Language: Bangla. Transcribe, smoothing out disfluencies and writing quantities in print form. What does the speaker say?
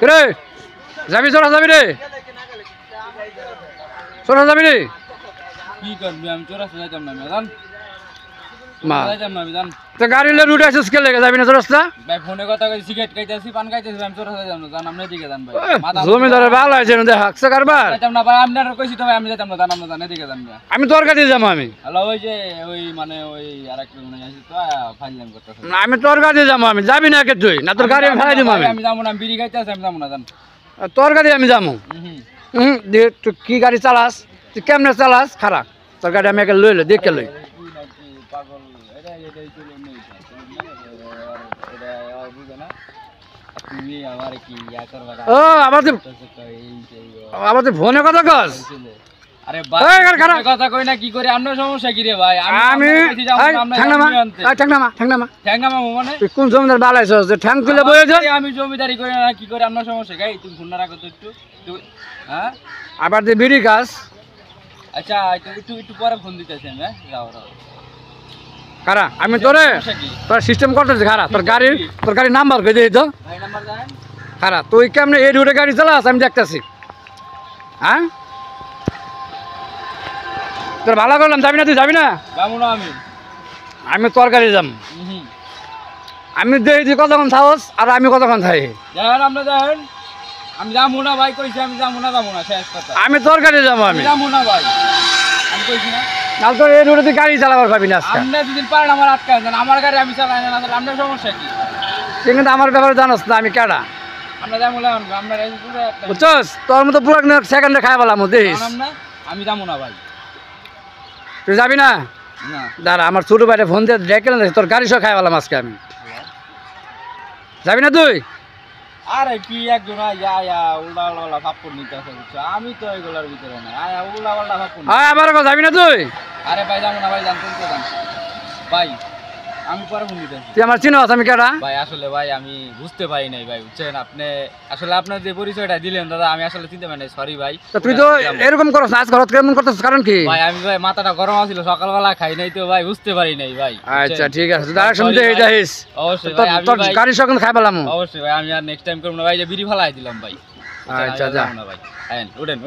রে যাবি চড়া যাবি রে চড়া যাবি রে কি করবি আমি চোরাস্তা যাইতাম না জান মা যাইতাম না আমি জান তো গাড়ি লে রুট আসিস কে লেগে যাবি না চড়াস্তা ভাই ফোনে কথা কই সিগারেট খাইতেছি পান খাইতেছি আমি চোরাস্তা যাইতাম না জান আপনি দিকে জান ভাই জমিদারের ভালো আছে না হাকছে কারবার যাইতাম না ভাই আপনারা কইছি তো ভাই আমি যাইতাম না জান আপনি জান এদিকে জান আমি তোর কাছে যাবো আমি হ্যালো ওই যে ওই মানে ওই আরেকটা মনে আছে তো ফাইনাল করতেছে না, আমি তোর কাছে যাবো আমি যাবি না কে তুই না তোর গাড়ি আমি ফেলাই দিব আমি আমি যাবো না বিড়ি খাইতেছি আমি যাবো না জান তোর গাড়ি আমি যাবো দে তুই কি গাড়ি চালাস তুই কেমনে চালাস খারাপ তোর গাড়ি আমি একে লইলে দেখে লই পাগল এটা এটাই চলে নেই এটা বুঝো না তুমি আমার কি ইয়া করবা ও আবার তুই ফোনে কথা কস আরে ভাই কথা কই না কি করে আপনার সমস্যা কি রে ভাই আমি ঠ্যাংনামা মানে তুই কোন জমিদার বালাইছস যে ঠ্যাং তুলে বয়ে যাস আমি জমিদারি করি না কি করে আপনার সমস্যা গাই তুমি ফোন না রাখো তো একটু হ্যাঁ আবার তুই বিড়ি খাস আচ্ছা একটু একটু পরে ফোন দিতেছি আমি যাও খারা আমি তোরে তোর সিস্টেম করতেছি খারা তোর গাড়ির নাম্বার কই দিই তো ভাই নাম্বার দেন খারা তুই কেমনে এই রুটে গাড়ি চালাস আমি দেখতেছি হ্যাঁ তোর ভালো করলাম যাবি না তুই যাবি না যাবো না আমি তোর গাড়ি যাম আমি দেখি কতক্ষণ থাকস আর আমি কতক্ষণ থাকি যান আপনি যান আমি যাবো না ভাই কইছি আমি যাবো না শেষ কথা আমি তোর গাড়ি যাবো আমি যাবো না ভাই আমি কইছি না নাহলে তোর এই রুটে তুই গাড়ি চালাবার পাবি না আজকে আপনি দুদিন পারেন আমার আটকায় দেন আমার গাড়ি আমি চালাই না তাহলে আপনার সমস্যা কি তুই কিন্তু আমার ব্যাপারে জানোস না আমি কেডা আমরা যাবো না আপনার এই পুরো বুঝছস তোর মতো পুরো সেকেন্ডে খাই বলাম দেখিস আমি যাবো না ভাই তুই যাবি না না দাঁড়া আমার ছোট ভাইটা ফোন দিয়ে দেখে না তোর গাড়ি সহ খাই বলাম আজকে আমি যাবি না তুই আরে কি একজন উল্টা উল্টা ভাব করে নিতে আসে বুঝছো আমি তো এগুলোর ভিতরে না উল্টা উল্টা ভাব করে হ্যাঁ আবার যাবি না তুই আরে ভাই যাবো না ভাই জানতেন তো জান ভাই আমি পরে ফোন দিতে তুই আমার চিনস আমি কেডা ভাই আসলে ভাই আমি বুঝতে পারি নাই ভাই বুঝছেন আপনি আসলে আপনার যে পরিচয়টা দিলেন দাদা আমি আসলে চিনতে পারি নাই সরি ভাই তুই তো এরকম করছ আজ ঘরত কেমন করতেছ কারণ কি ভাই আমি ভাই মাথাটা গরম আছিল সকালবেলা খাই নাই তো ভাই বুঝতে পারি নাই ভাই আচ্ছা ঠিক আছে দাঁড়া শুনতে এই যাইস অবশ্যই ভাই আমি তোর গাড়ি সহ খাই বলাম অবশ্যই ভাই আমি আর নেক্সট টাইম করব না ভাই যে বিড়ি ফালাই দিলাম ভাই আচ্ছা যা না ভাই উঠেন